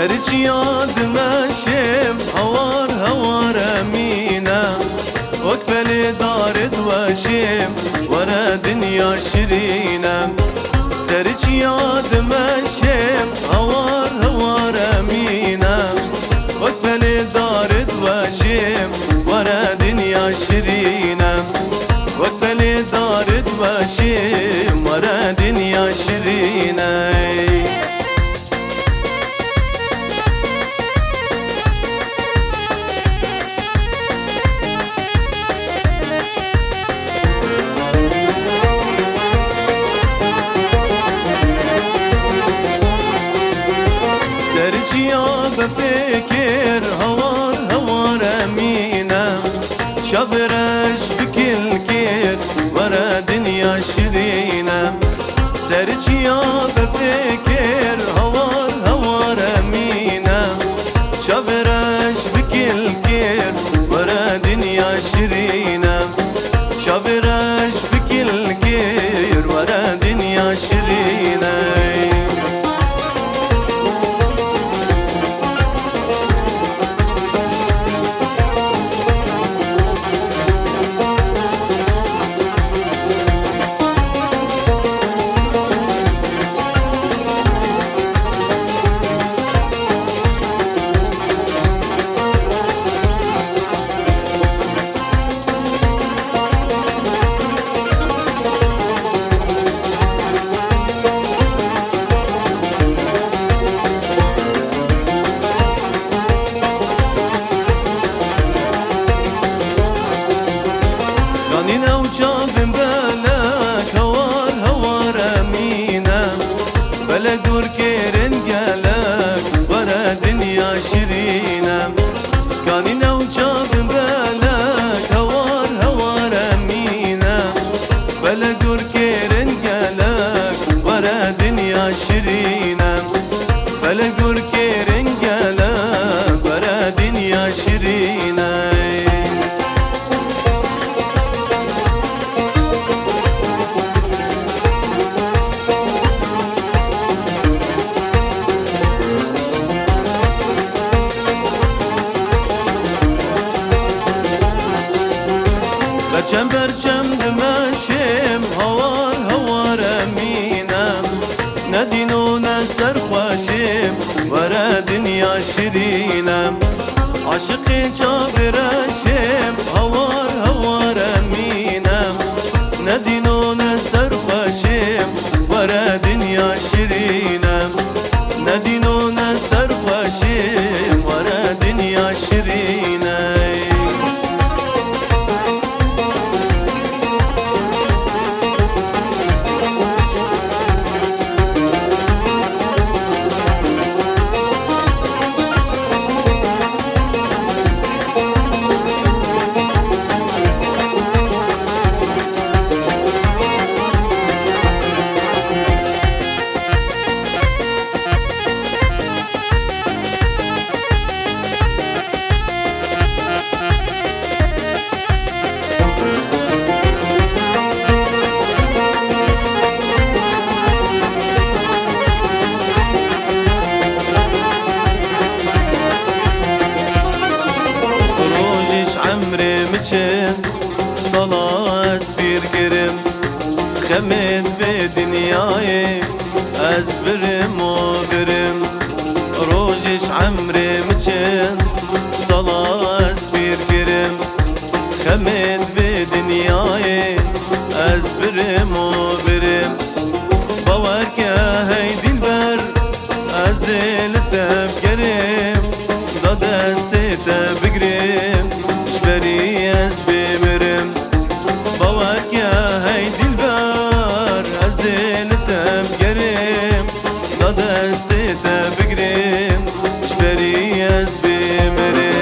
سرچ یاد مشم هوار هوار امینم وقبل دارد وشم ورا دنیا شرینم سرچ یاد مشم هوار هوار امینم وقبل دارد وشم ورا دنیا شرینم وقبل دارد وشم ورا دنیا شرینم سرچیا بفکر هوار هوار امینم شبرش بکل کر ورا دنیا شرینم سرچیا بفکر هوار هوار امینم شبرش بکل کر ورا دنیا شرینم شبرش بکل کر ورا دنیا شرینم جابم بالك هوار هوار امينم بلا دور كيرن قالك ورا دنيا شرينم كاني نو جابم بالك هوار هوار امينم بلا دور كيرن قالك ورا دنيا شرينم بلا دور كيرن قالك ورا دنيا شرينم برچم برچم دمشم هوار هوار امینم ندین و نسر خوشم ورا دنیا شرینم عاشق چابرشم هوار هوار امینم ندین و نسر خوشم ورا دنیا شرینم ندین و نسر خوشم ورا دنیا شرینم عمري مچن صلاة اسبير كرم خمد بدنياي ازبرم وبرم روجش عمري مچن صلاة اسبير كرم خمد بدنياي ازبرم وبرم باورك هيدي البر ازل تبكرم دا دستي تبقرم بري از بمرم باوك يا هيدي البار ازل تبقرم ضد استي تبقرم بري از بمرم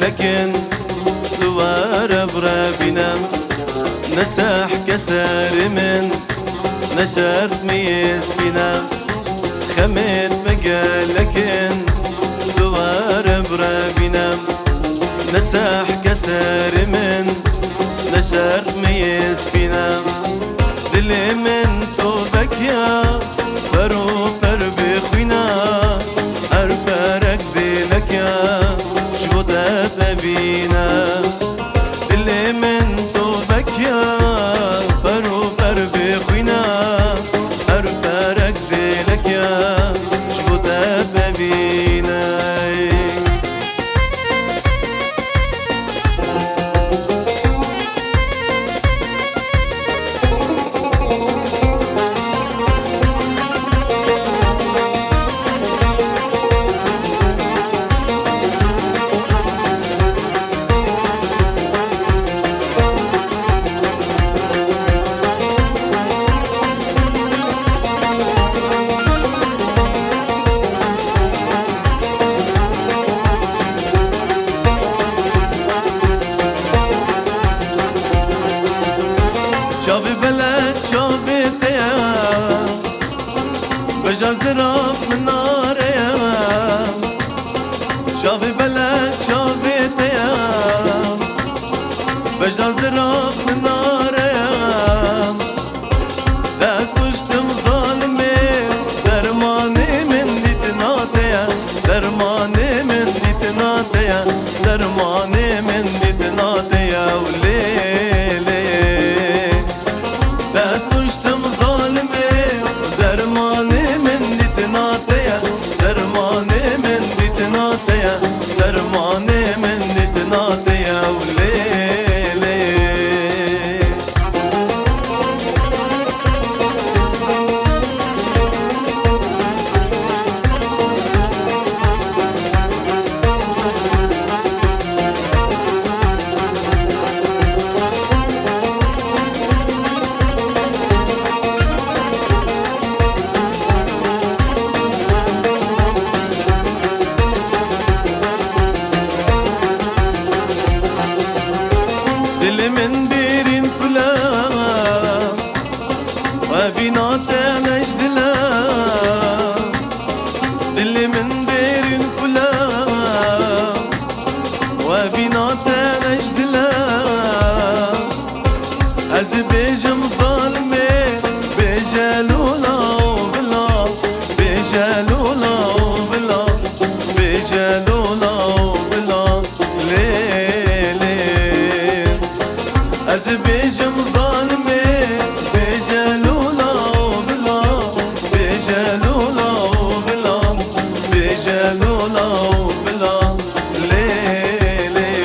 لكن دوار برا بينام نساح كسار من نشرت ميز بينام خمت مقالكن دوار برا بينام نساح كسار من نشرت ميز بينام دلي من توبك يا برو پر بخوينا ارفرك دلك يا شبوتت ببينا دلي من توبك يا برو پر بخوينا ارفرك دلك يا شبوتت ببينا شافي بلد شافي تيا بجا زراف من نار يا شافي بلد شافي تيا بجا زراف من نار يا داس كشتم ظالمي درماني من دي تناتيا درماني من دي تناتيا درماني من دي تناتيا وليلي داس كشتم ظالمي درماني من دي تناتيا درماني من دي تناتيا درماني من دي تناتيا وليلي دل من بيرين كلا وبينات نجدلا دل من بيرين كلا وبينات نجدلا از بيجم ظالمي بجلولا وبلا بجلولا وبلا بجلولا وبلا ليلي از بيجم ظالمي بجلولا وبلا بجلولا وبلا بجلولا وبلا ليلي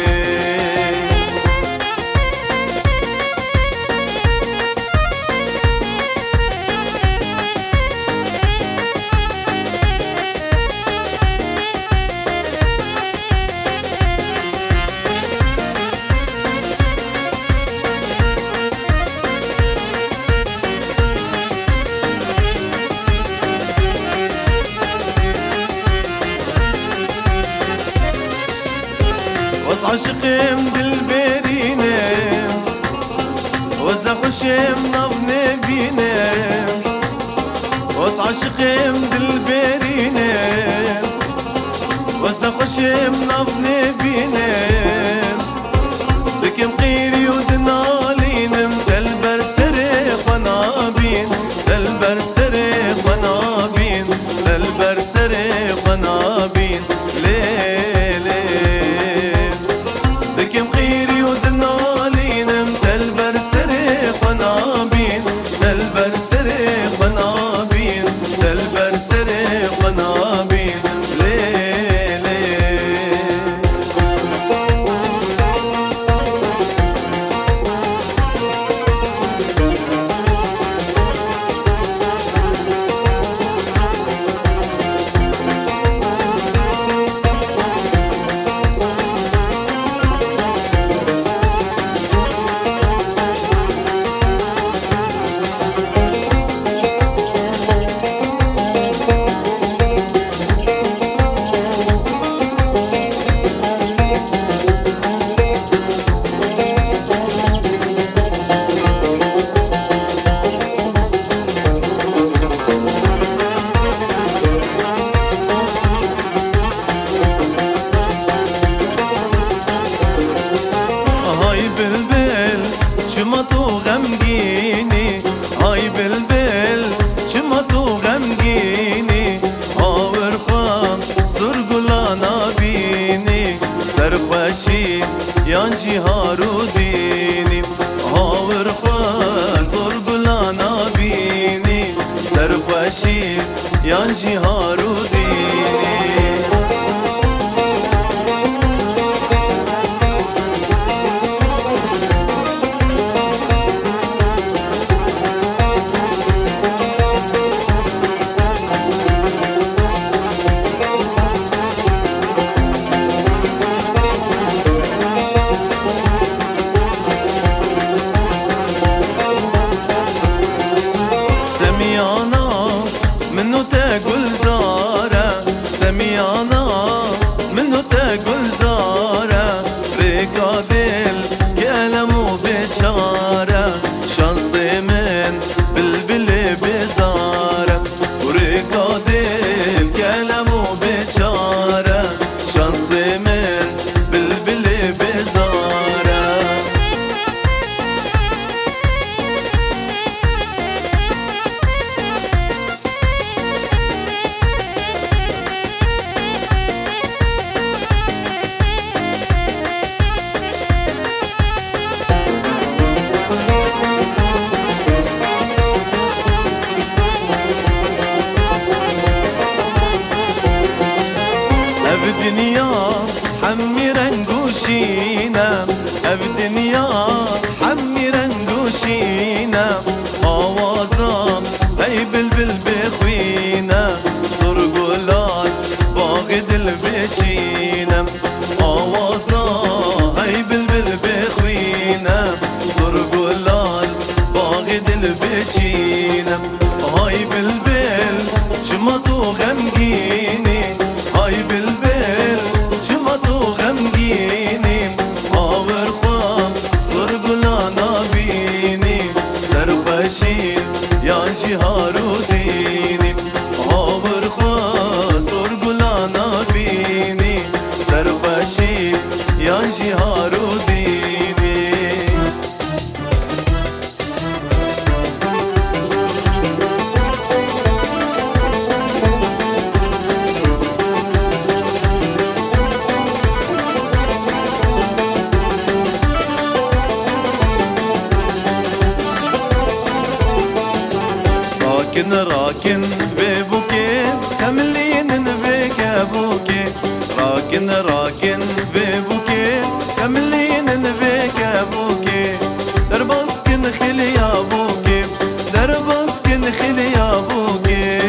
عاشقم دل برینم وزن خوشم ناو نبینم وز عاشقم دل برینم وزن خوشم ناو نبینم دکم قیری و دنالینم دل بر سر خنابین دل بر سر خنابین دل بر سر خنابین لیلی دكم قيري ودنالينم دلبر سري قنابين دلبر سري قنابين دلبر سري قنابين ليلي سرخوشی یان جیهار و دینی هاور خوا سرگلانا بینی سرخوشی یان جیهار و دینی سميانا منو تقول زارة سميانا منو تقول زارة ريكا دل كلمو بشارة شانسي من بلبل بزارة وريكا دل كلمو بشارة شانسي من بلبل بزارة دنيا حمي رنقوشينا دنيا حمي رنقوشينا آوازام هي بلبل بخوينا سرقلات باغد البيتشينا آوازام هي بلبل بخوينا سرقلات باغد البيتشينا هاي بلبل شمطو غمقيني هاي بلبل شمطو غمقيني آور خوام سرقلانا بيني سرخوشين يان جيهار و ديني آور خوام سرقلانا بيني سرخوشين يان جيهار و ديني راكن ببوكي خملين بك ابوكي راكن ببوكي خملين بك ابوكي درباسكن خلي ابوكي درباسكن خلي ابوكي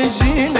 جينا